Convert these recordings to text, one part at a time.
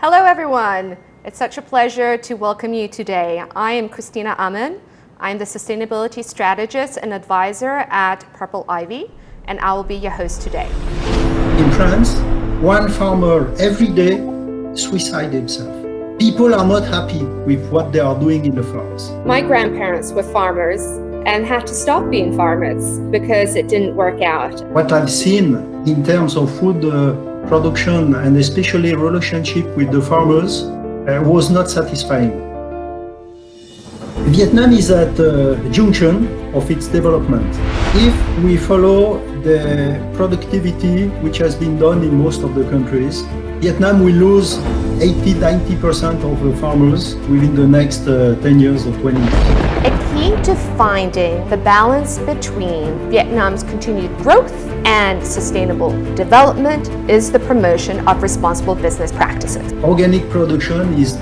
Hello everyone! It's such a pleasure to welcome you today. I am Christina Amen. I'm the Sustainability Strategist and Advisor at Purple Ivy, and I will be your host today. In France, one farmer every day suicides himself. People are not happy with what they are doing in the farms. My grandparents were farmers and had to stop being farmers because it didn't work out. What I've seen in terms of food production and especially relationship with the farmers was not satisfying. Vietnam is at the junction of its development. If we follow the productivity which has been done in most of the countries, Vietnam will lose 80-90% of the farmers within the next 10 years or 20 years. A key to finding the balance between Vietnam's continued growth and sustainable development is the promotion of responsible business practices. Organic production is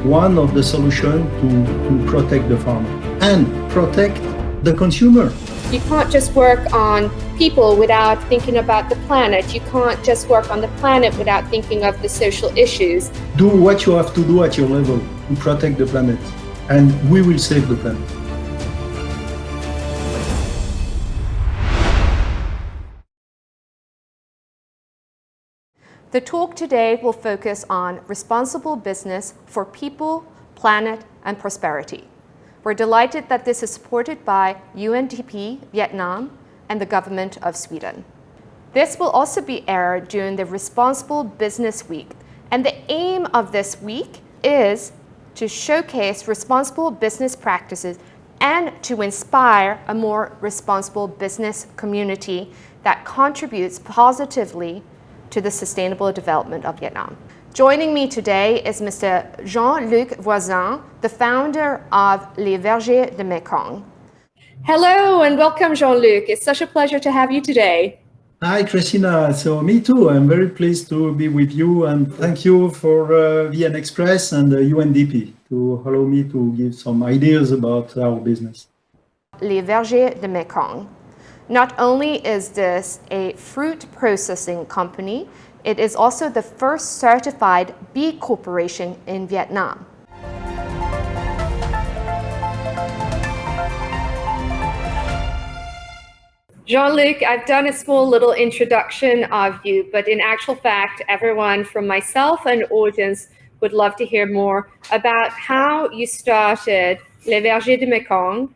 one of the solutions to protect the farmer and protect the consumer. You can't just work on people without thinking about the planet. You can't just work on the planet without thinking of the social issues. Do what you have to do at your level to protect the planet, and we will save the planet. The talk today will focus on responsible business for people, planet, and prosperity. We're delighted that this is supported by UNDP Vietnam and the government of Sweden. This will also be aired during the Responsible Business Week, and the aim of this week is to showcase responsible business practices and to inspire a more responsible business community that contributes positively to the sustainable development of Vietnam. Joining me today is Mr. Jean-Luc Voisin, the founder of Les Vergers du Mekong. Hello and welcome, Jean-Luc. It's such a pleasure to have you today. Hi, Christina. So me too. I'm very pleased to be with you, and thank you for VN Express and UNDP to allow me to give some ideas about our business. Les Vergers du Mekong. Not only is this a fruit processing company, it is also the first certified B Corporation in Vietnam. Jean-Luc, I've done a small little introduction of you, but in actual fact, everyone from myself and audience would love to hear more about how you started Les Vergers du Mekong.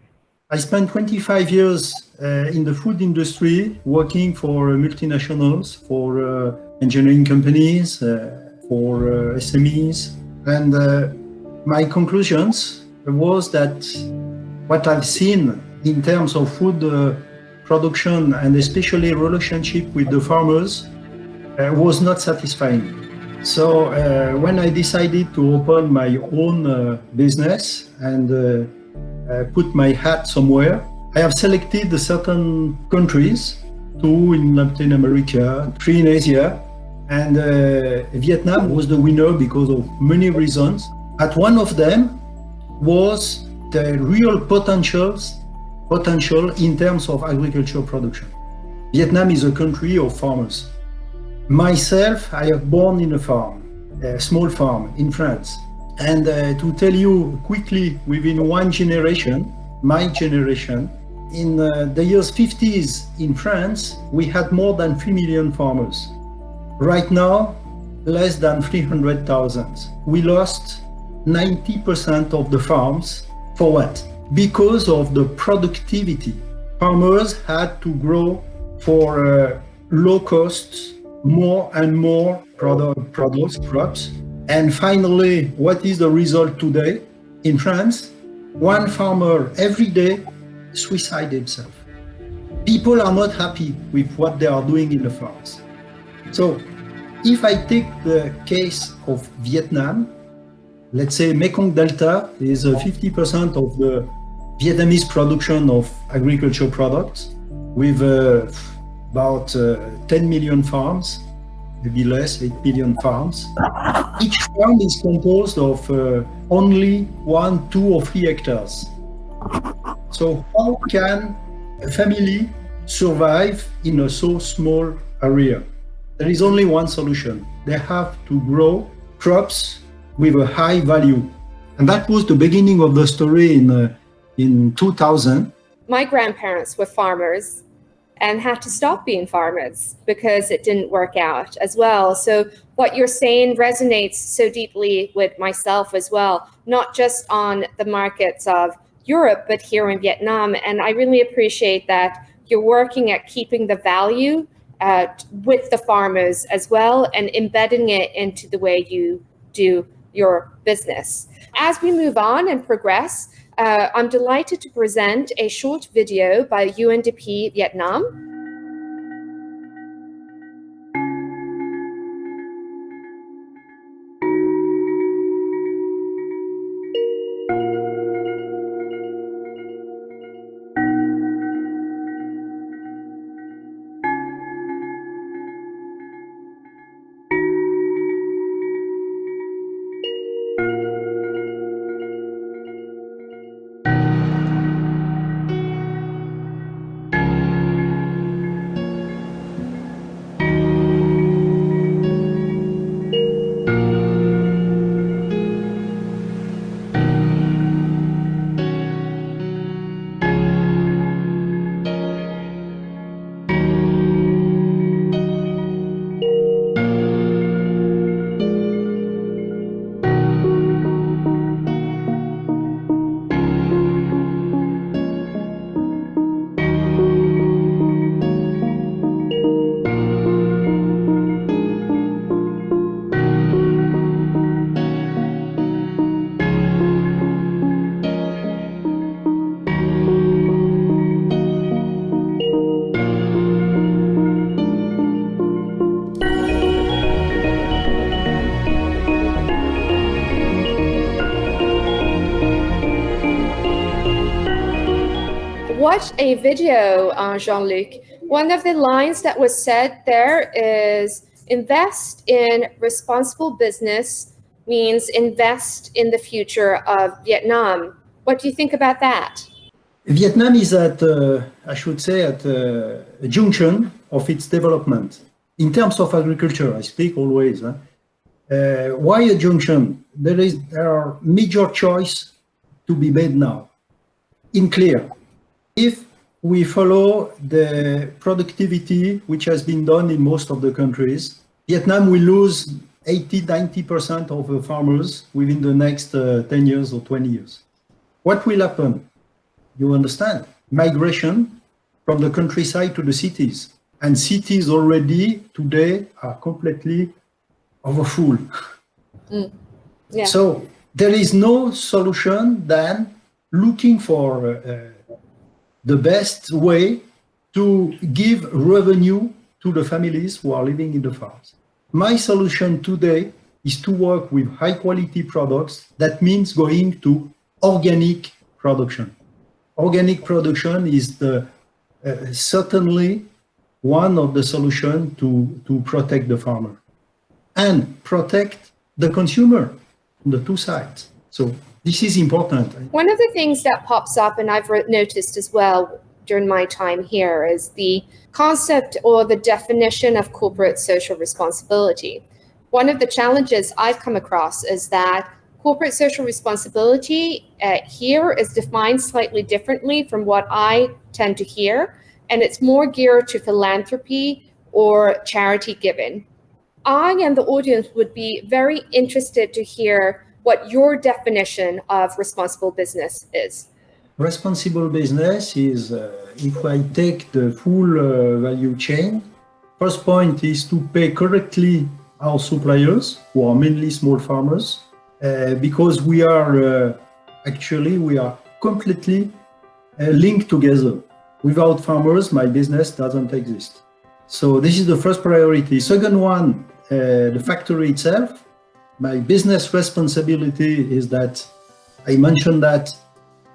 I spent 25 years in the food industry, working for multinationals, for engineering companies, for SMEs. And my conclusions was that what I've seen in terms of food production and especially relationship with the farmers was not satisfying. So when I decided to open my own business and put my hat somewhere, I have selected certain countries, 2 in Latin America, 3 in Asia, and Vietnam was the winner because of many reasons. But one of them was the real potential in terms of agricultural production. Vietnam is a country of farmers. Myself, I have born in a small farm in France. And to tell you quickly, within one generation, my generation, in the years 50s in France, we had more than 3 million farmers. Right now, less than 300,000. We lost 90% of the farms. For what? Because of the productivity. Farmers had to grow for low costs, more and more crops. And finally, what is the result today? In France, one farmer every day suicides himself. People are not happy with what they are doing in the farms. So if I take the case of Vietnam, let's say Mekong Delta is 50% of the Vietnamese production of agricultural products, with about 10 million farms, maybe less, 8 million farms. Each farm is composed of only 1, 2, or 3 hectares. So how can a family survive in a so small area? There is only one solution. They have to grow crops with a high value. And that was the beginning of the story in 2000. My grandparents were farmers and had to stop being farmers because it didn't work out as well. So what you're saying resonates so deeply with myself as well, not just on the markets of Europe, but here in Vietnam. And I really appreciate that you're working at keeping the value with the farmers as well and embedding it into the way you do your business. As we move on and progress, I'm delighted to present a short video by UNDP Vietnam. Watch a video, Jean-Luc. One of the lines that was said there is invest in responsible business means invest in the future of Vietnam. What do you think about that? Vietnam is at, I should say, at a junction of its development. In terms of agriculture, I speak always. Why a junction? There are major choices to be made now. In clear, if we follow the productivity which has been done in most of the countries, Vietnam will lose 80-90% of the farmers within the next 10 years or 20 years. What will happen? You understand? Migration from the countryside to the cities. And cities already today are completely overfull. Yeah. So there is no solution than looking for the best way to give revenue to the families who are living in the farms. My solution today is to work with high quality products. That means going to organic production. Organic production is certainly one of the solutions to protect the farmer and protect the consumer on the two sides. So this is important. One of the things that pops up, and I've noticed as well during my time here, is the concept or the definition of corporate social responsibility. One of the challenges I've come across is that corporate social responsibility here is defined slightly differently from what I tend to hear, and it's more geared to philanthropy or charity giving. I and the audience would be very interested to hear what your definition of responsible business is. Responsible business is, if I take the full value chain, first point is to pay correctly our suppliers, who are mainly small farmers, because we are completely linked together. Without farmers, my business doesn't exist. So this is the first priority. Second one, the factory itself. My business responsibility is that I mentioned that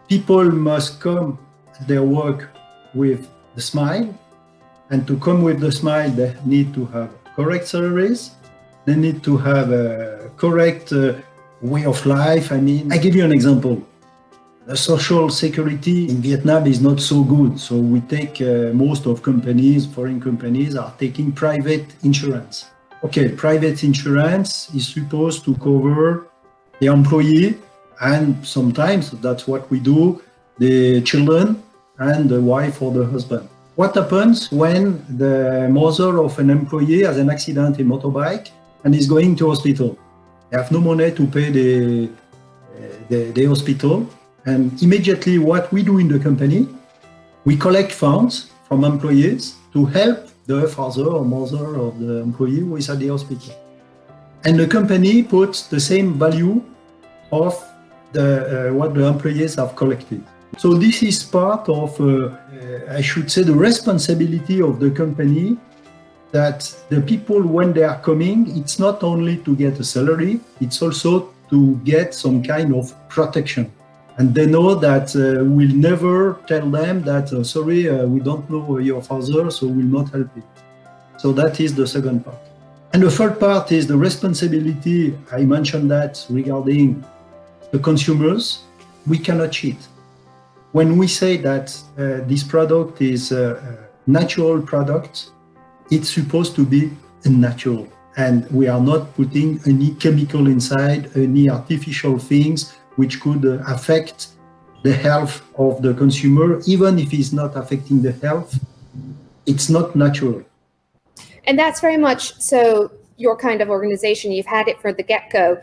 people must come at their work with the smile, and to come with the smile, they need to have correct salaries. They need to have a correct way of life. I mean, I give you an example. The social security in Vietnam is not so good. So we take most of companies, foreign companies are taking private insurance. Okay, private insurance is supposed to cover the employee, and sometimes that's what we do, the children and the wife or the husband. What happens when the mother of an employee has an accident in motorbike and is going to hospital? They have no money to pay the hospital, and immediately what we do in the company, we collect funds from employees to help the father or mother of the employee who is at the hospital. And the company puts the same value of what the employees have collected. So this is part of, I should say, the responsibility of the company, that the people, when they are coming, it's not only to get a salary, it's also to get some kind of protection. And they know that we'll never tell them that, sorry, we don't know your father, so we'll not help you. So that is the second part. And the third part is the responsibility. I mentioned that regarding the consumers. We cannot cheat. When we say that this product is a natural product, it's supposed to be natural. And we are not putting any chemical inside, any artificial things which could affect the health of the consumer. Even if it's not affecting the health, it's not natural. And that's very much so your kind of organization. You've had it from the get-go.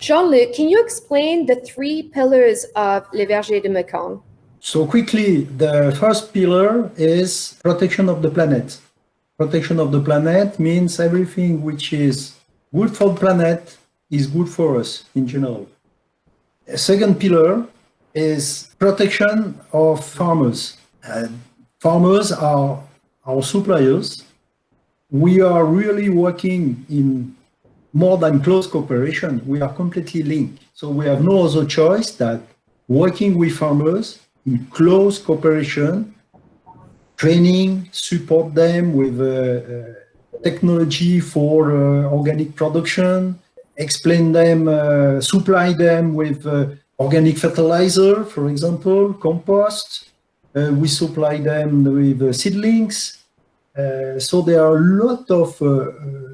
Jean-Luc, can you explain the three pillars of Les Vergers du Mekong? So quickly, the first pillar is protection of the planet. Protection of the planet means everything which is good for the planet is good for us in general. A second pillar is protection of farmers. Farmers are our suppliers. We are really working in more than close cooperation. We are completely linked. So we have no other choice than working with farmers in close cooperation, training, support them with technology for organic production, explain them, supply them with organic fertilizer, for example, compost. We supply them with seedlings. So there are a lot of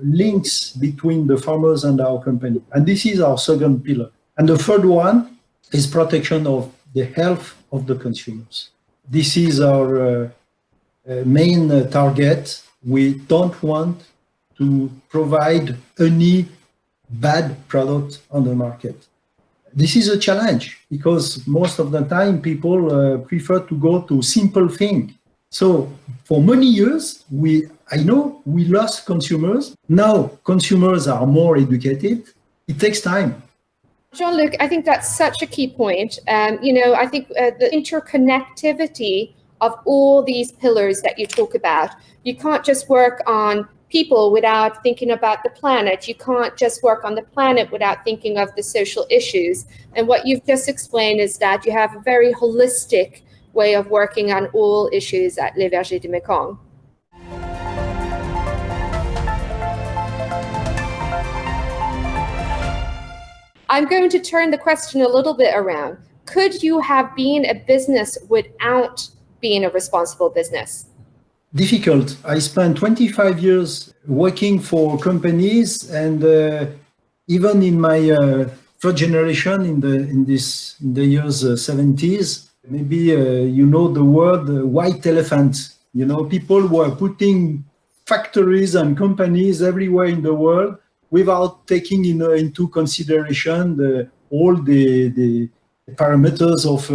links between the farmers and our company. And this is our second pillar. And the third one is protection of the health of the consumers. This is our main target. We don't want to provide any bad product on the market. This is a challenge because most of the time people prefer to go to simple things. So for many years, I know we lost consumers. Now consumers are more educated. It takes time. Jean-Luc, I think that's such a key point. I think the interconnectivity of all these pillars that you talk about, you can't just work on people without thinking about the planet. You can't just work on the planet without thinking of the social issues. And what you've just explained is that you have a very holistic way of working on all issues at Les Vergers du Mekong. I'm going to turn the question a little bit around. Could you have been a business without being a responsible business? Difficult. I spent 25 years working for companies, and even in my third generation in the years 70s, maybe you know the word white elephant. You know, people were putting factories and companies everywhere in the world without taking into consideration all the parameters of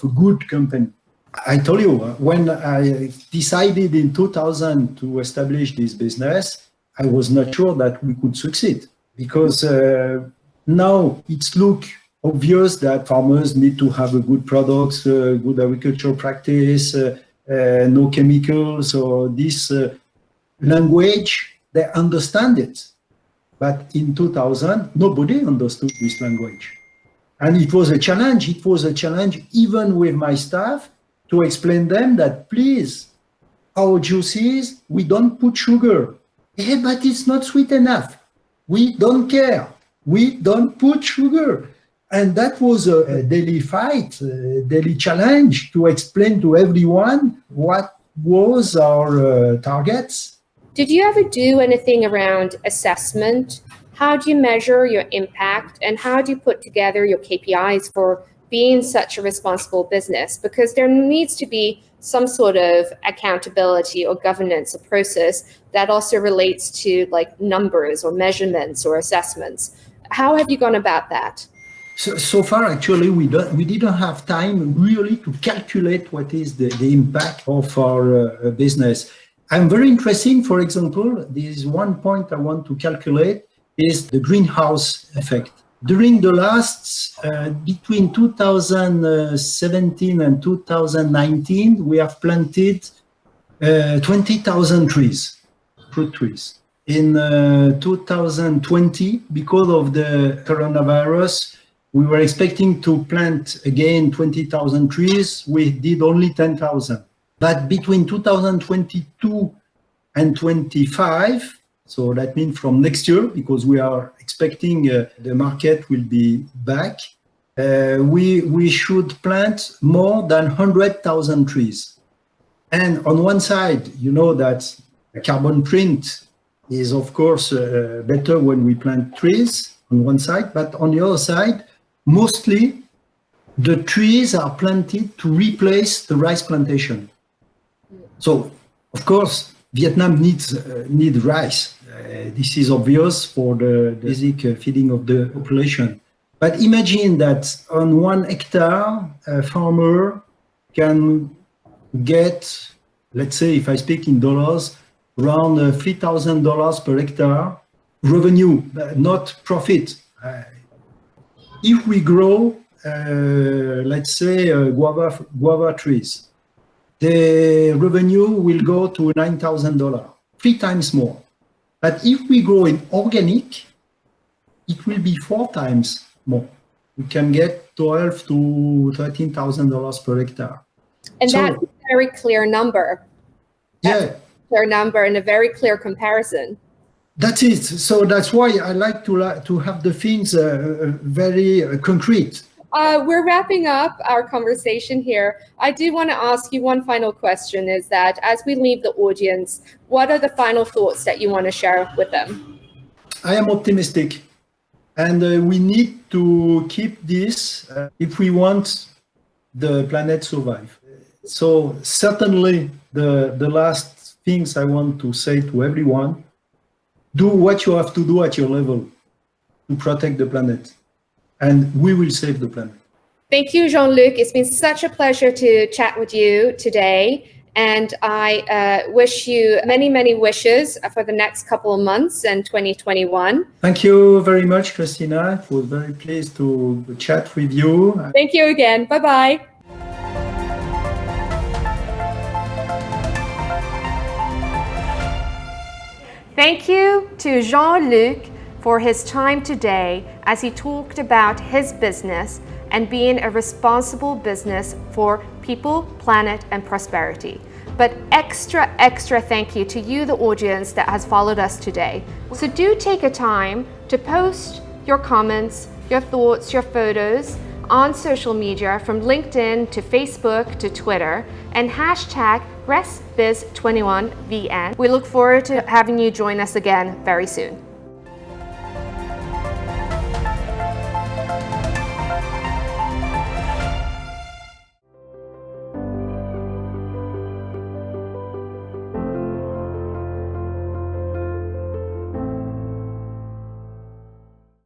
a good company. I told you, when I decided in 2000 to establish this business, I was not sure that we could succeed, because now it's look obvious that farmers need to have a good products, good agricultural practice, no chemicals, or this language, they understand it. But in 2000, nobody understood this language. And it was a challenge. It was a challenge even with my staff to explain them that, please, our juices, we don't put sugar. Yeah, but it's not sweet enough. We don't care. We don't put sugar. And that was a daily fight, a daily challenge to explain to everyone what was our targets. Did you ever do anything around assessment? How do you measure your impact, and how do you put together your KPIs for being such a responsible business? Because there needs to be some sort of accountability or governance, a process that also relates to like numbers or measurements or assessments. How have you gone about that? So far, actually, we didn't have time really to calculate what is the impact of our business. I'm very interested, for example, this one point I want to calculate is the greenhouse effect. During the last, between 2017 and 2019, we have planted 20,000 trees, fruit trees. In 2020, because of the coronavirus, we were expecting to plant again 20,000 trees. We did only 10,000. But between 2022 and 25, so that means from next year, because we are expecting the market will be back, we should plant more than 100,000 trees. And on one side, you know that the carbon print is, of course, better when we plant trees on one side, but on the other side, mostly the trees are planted to replace the rice plantation. So, of course, Vietnam needs rice. This is obvious for the basic feeding of the population. But imagine that on 1 hectare, a farmer can get, let's say, if I speak in dollars, around $3,000 per hectare revenue, not profit. If we grow, let's say, guava trees, the revenue will go to $9,000, 3 times more. But if we grow in organic, it will be 4 times more. We can get $12,000 to $13,000 per hectare. And that's a very clear number. That's a clear number and a very clear comparison. That's it. So that's why I like to have the things very concrete. We're wrapping up our conversation here. I do want to ask you one final question, is that as we leave the audience, what are the final thoughts that you want to share with them? I am optimistic, and we need to keep this if we want the planet to survive. So certainly the last things I want to say to everyone, do what you have to do at your level to protect the planet, and we will save the planet. Thank you, Jean-Luc. It's been such a pleasure to chat with you today. And I wish you many, many wishes for the next couple of months and 2021. Thank you very much, Christina. I was very pleased to chat with you. Thank you again. Bye-bye. Thank you to Jean-Luc for his time today as he talked about his business and being a responsible business for people, planet, and prosperity. But extra thank you to you, the audience that has followed us today. So do take a time to post your comments, your thoughts, your photos on social media, from LinkedIn to Facebook to Twitter, and hashtag ResBiz21VN. We look forward to having you join us again very soon.